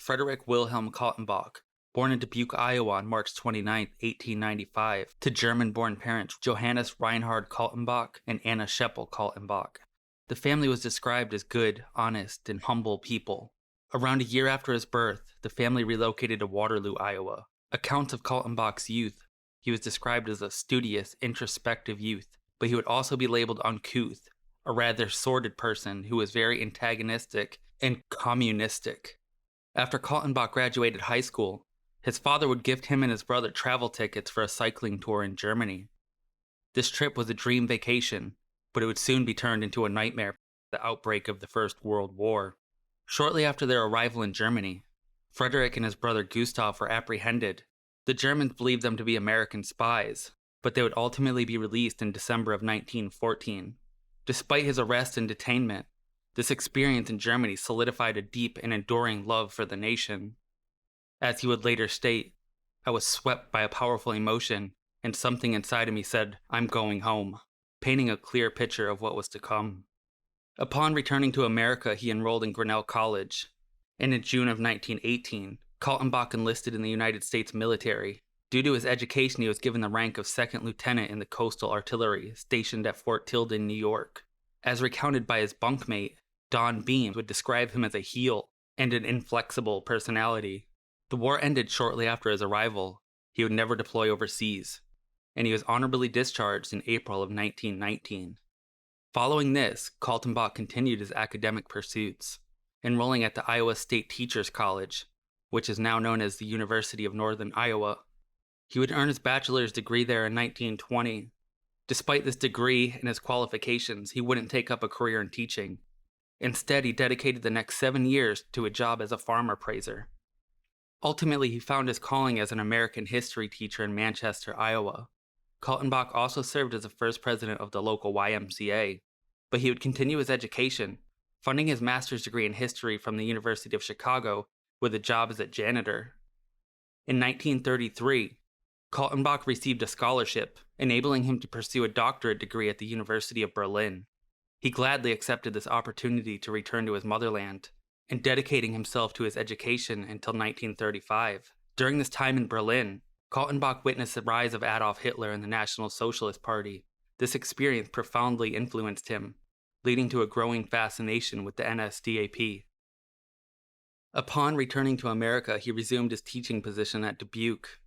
Frederick Wilhelm Kaltenbach, born in Dubuque, Iowa on March 29, 1895, to German-born parents Johannes Reinhard Kaltenbach and Anna Scheppel Kaltenbach. The family was described as good, honest, and humble people. Around a year after his birth, the family relocated to Waterloo, Iowa. Accounts of Kaltenbach's youth: he was described as a studious, introspective youth, but he would also be labeled uncouth, a rather sordid person who was very antagonistic and communistic. After Kaltenbach graduated high school, his father would gift him and his brother travel tickets for a cycling tour in Germany. This trip was a dream vacation, but it would soon be turned into a nightmare by the outbreak of the First World War. Shortly after their arrival in Germany, Frederick and his brother Gustav were apprehended. The Germans believed them to be American spies, but they would ultimately be released in December of 1914. Despite his arrest and detainment, this experience in Germany solidified a deep and enduring love for the nation. As he would later state, "I was swept by a powerful emotion, and something inside of me said, 'I'm going home,' painting a clear picture of what was to come." Upon returning to America, he enrolled in Grinnell College, and in June of 1918, Kaltenbach enlisted in the United States military. Due to his education, he was given the rank of second lieutenant in the Coastal Artillery, stationed at Fort Tilden, New York. As recounted by his bunkmate, Don Beam would describe him as a heel and an inflexible personality. The war ended shortly after his arrival. He would never deploy overseas, and he was honorably discharged in April of 1919. Following this, Kaltenbach continued his academic pursuits, enrolling at the Iowa State Teachers College, which is now known as the University of Northern Iowa. He would earn his bachelor's degree there in 1920. Despite this degree and his qualifications, he wouldn't take up a career in teaching. Instead, he dedicated the next 7 years to a job as a farm appraiser. Ultimately, he found his calling as an American history teacher in Manchester, Iowa. Kaltenbach also served as the first president of the local YMCA, but he would continue his education, funding his master's degree in history from the University of Chicago with a job as a janitor. In 1933, Kaltenbach received a scholarship, enabling him to pursue a doctorate degree at the University of Berlin. He gladly accepted this opportunity to return to his motherland, and dedicating himself to his education until 1935. During this time in Berlin, Kaltenbach witnessed the rise of Adolf Hitler and the National Socialist Party. This experience profoundly influenced him, leading to a growing fascination with the NSDAP. Upon returning to America, he resumed his teaching position at Dubuque,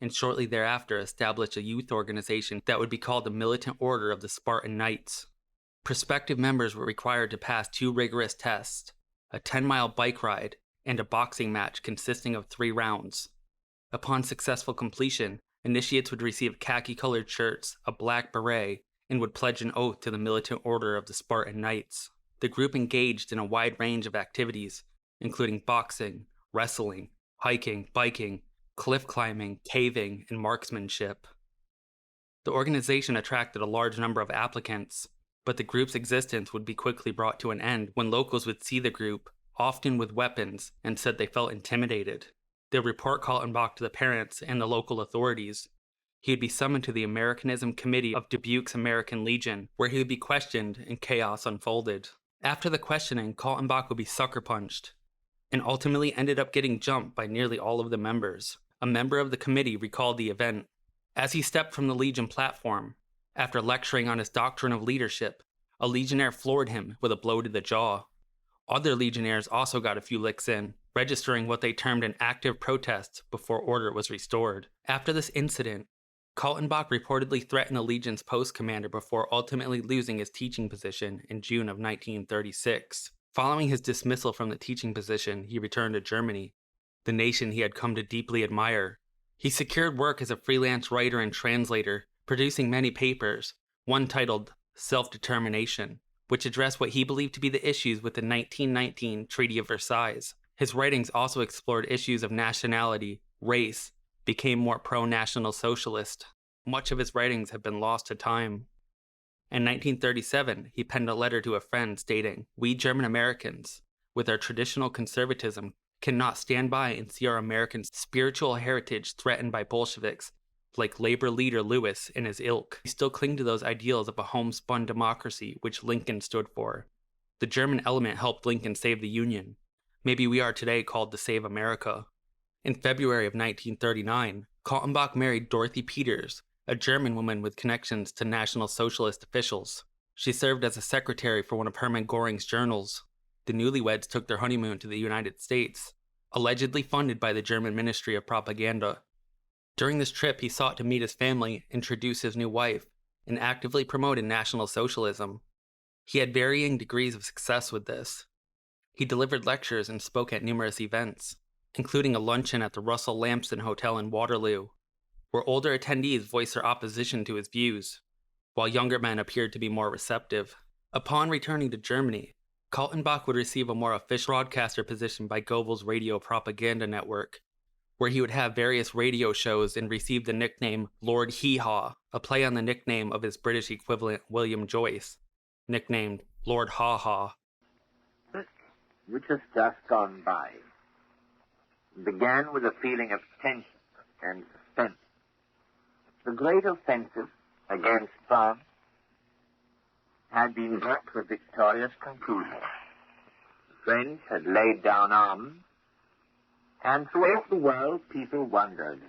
and shortly thereafter established a youth organization that would be called the Militant Order of the Spartan Knights. Prospective members were required to pass 2 rigorous tests: a 10-mile bike ride and a boxing match consisting of 3 rounds. Upon successful completion, initiates would receive khaki-colored shirts, a black beret, and would pledge an oath to the Militant Order of the Spartan Knights. The group engaged in a wide range of activities, including boxing, wrestling, hiking, biking, cliff climbing, caving, and marksmanship. The organization attracted a large number of applicants, but the group's existence would be quickly brought to an end when locals would see the group, often with weapons, and said they felt intimidated. They would report Kaltenbach to the parents and the local authorities. He would be summoned to the Americanism Committee of Dubuque's American Legion, where he would be questioned and chaos unfolded. After the questioning, Kaltenbach would be sucker punched, and ultimately ended up getting jumped by nearly all of the members. A member of the committee recalled the event. As he stepped from the Legion platform, after lecturing on his doctrine of leadership, a Legionnaire floored him with a blow to the jaw. Other Legionnaires also got a few licks in, registering what they termed an active protest before order was restored. After this incident, Kaltenbach reportedly threatened the Legion's post commander before ultimately losing his teaching position in June of 1936. Following his dismissal from the teaching position, he returned to Germany, the nation he had come to deeply admire. He secured work as a freelance writer and translator, producing many papers, one titled Self-Determination, which addressed what he believed to be the issues with the 1919 Treaty of Versailles. His writings also explored issues of nationality, race, became more pro-National Socialist. Much of his writings have been lost to time. In 1937, he penned a letter to a friend stating, "We German Americans, with our traditional conservatism, cannot stand by and see our American spiritual heritage threatened by Bolsheviks like labor leader Lewis and his ilk. We still cling to those ideals of a homespun democracy which Lincoln stood for. The German element helped Lincoln save the Union. maybe we are today called to save America. In February of 1939, Kaltenbach married Dorothy Peters, a German woman with connections to National Socialist officials. She served as a secretary for one of Hermann Göring's journals. The newlyweds took their honeymoon to the United States, allegedly funded by the German Ministry of Propaganda. During this trip, he sought to meet his family, introduce his new wife, and actively promoted National Socialism. He had varying degrees of success with this. He delivered lectures and spoke at numerous events, including a luncheon at the Russell Lamson Hotel in Waterloo, where older attendees voiced their opposition to his views, while younger men appeared to be more receptive. Upon returning to Germany, Kaltenbach would receive a more official broadcaster position by Goebbels' radio propaganda network, where he would have various radio shows and receive the nickname Lord Hee-Haw, a play on the nickname of his British equivalent William Joyce, nicknamed Lord Ha-Ha. Which has just gone by began with a feeling of tension and suspense. The great offensive against France had been brought to a victorious conclusion. The French had laid down arms, and throughout the world people wondered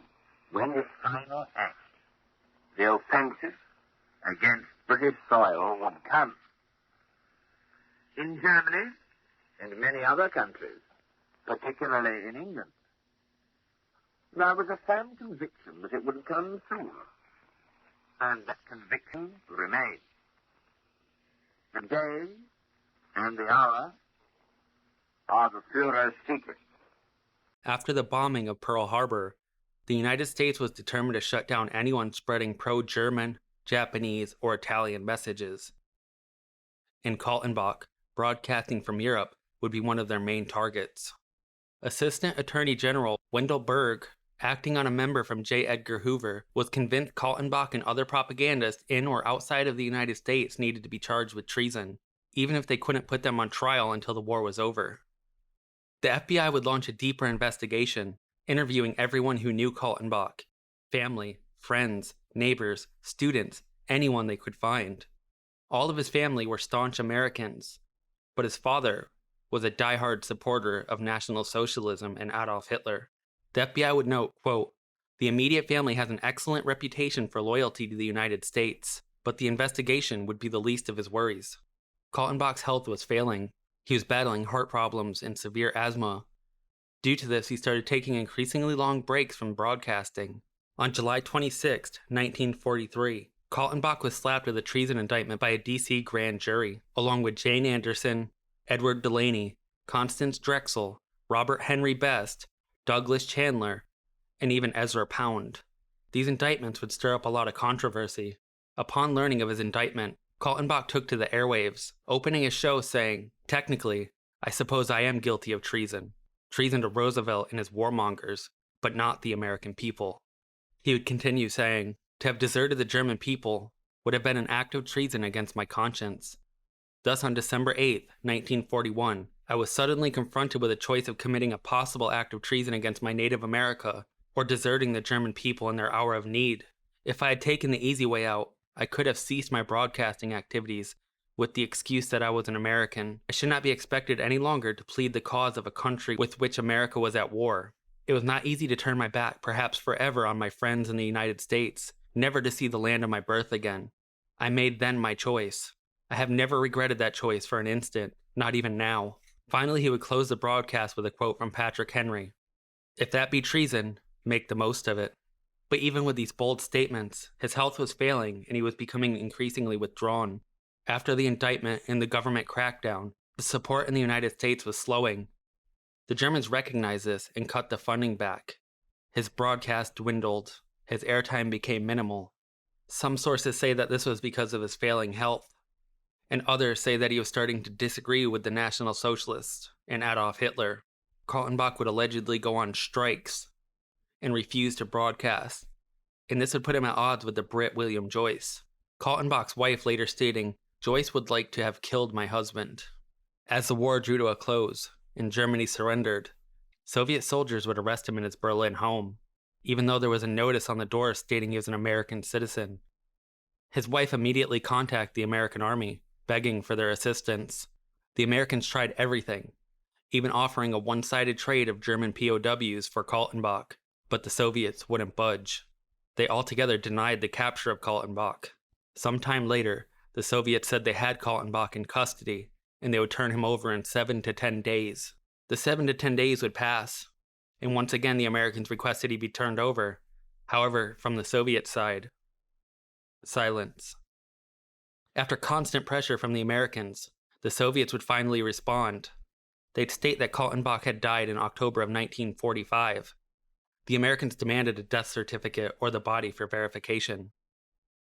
when the final act, the offensive against British soil, would come. In Germany and many other countries, particularly in England, there was a firm conviction that it would come soon, and that conviction remained. The day and the hour are the Führer's secret. After the bombing of Pearl Harbor, the United States was determined to shut down anyone spreading pro-German, Japanese, or Italian messages. In Kaltenbach, broadcasting from Europe would be one of their main targets. Assistant Attorney General Wendell Berg, acting on a member from J. Edgar Hoover, was convinced Kaltenbach and other propagandists in or outside of the United States needed to be charged with treason, even if they couldn't put them on trial until the war was over. The FBI would launch a deeper investigation, interviewing everyone who knew Kaltenbach: family, friends, neighbors, students, anyone they could find. All of his family were staunch Americans, but his father was a diehard supporter of National Socialism and Adolf Hitler. The FBI would note, quote, "The immediate family has an excellent reputation for loyalty to the United States, but the investigation would be the least of his worries." Kaltenbach's health was failing. He was battling heart problems and severe asthma. Due to this, he started taking increasingly long breaks from broadcasting. On July 26, 1943, Kaltenbach was slapped with a treason indictment by a D.C. grand jury, along with Jane Anderson, Edward Delaney, Constance Drexel, Robert Henry Best, Douglas Chandler, and even Ezra Pound. These indictments would stir up a lot of controversy. Upon learning of his indictment, Kaltenbach took to the airwaves, opening his show saying, "Technically, I suppose I am guilty of treason. Treason to Roosevelt and his warmongers, but not the American people." He would continue saying, "To have deserted the German people would have been an act of treason against my conscience." Thus, on December 8, 1941, I was suddenly confronted with a choice of committing a possible act of treason against my native America, or deserting the German people in their hour of need. If I had taken the easy way out, I could have ceased my broadcasting activities with the excuse that I was an American. I should not be expected any longer to plead the cause of a country with which America was at war. It was not easy to turn my back, perhaps forever, on my friends in the United States, never to see the land of my birth again. I made then my choice. I have never regretted that choice for an instant, not even now. Finally, he would close the broadcast with a quote from Patrick Henry: "If that be treason, make the most of it." But even with these bold statements, his health was failing and he was becoming increasingly withdrawn. After the indictment and the government crackdown, the support in the United States was slowing. The Germans recognized this and cut the funding back. His broadcast dwindled. His airtime became minimal. Some sources say that this was because of his failing health, and others say that he was starting to disagree with the National Socialists and Adolf Hitler. Kaltenbach would allegedly go on strikes and refuse to broadcast, and this would put him at odds with the Brit William Joyce. Kaltenbach's wife later stating, "Joyce would like to have killed my husband." As the war drew to a close and Germany surrendered, Soviet soldiers would arrest him in his Berlin home, even though there was a notice on the door stating he was an American citizen. His wife immediately contacted the American army, begging for their assistance. The Americans tried everything, even offering a one-sided trade of German POWs for Kaltenbach, but the Soviets wouldn't budge. They altogether denied the capture of Kaltenbach. Sometime later, the Soviets said they had Kaltenbach in custody, and they would turn him over in 7 to 10 days. The 7 to 10 days would pass, and once again the Americans requested he be turned over. However, from the Soviet side, silence. After constant pressure from the Americans, the Soviets would finally respond. They'd state that Kaltenbach had died in October of 1945. The Americans demanded a death certificate or the body for verification.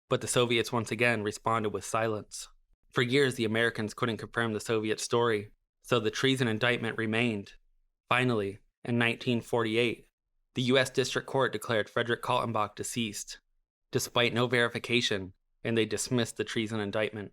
But the Soviets once again responded with silence. For years, the Americans couldn't confirm the Soviet story, so the treason indictment remained. Finally, in 1948, the U.S. District Court declared Frederick Kaltenbach deceased, despite no verification, and they dismissed the treason indictment.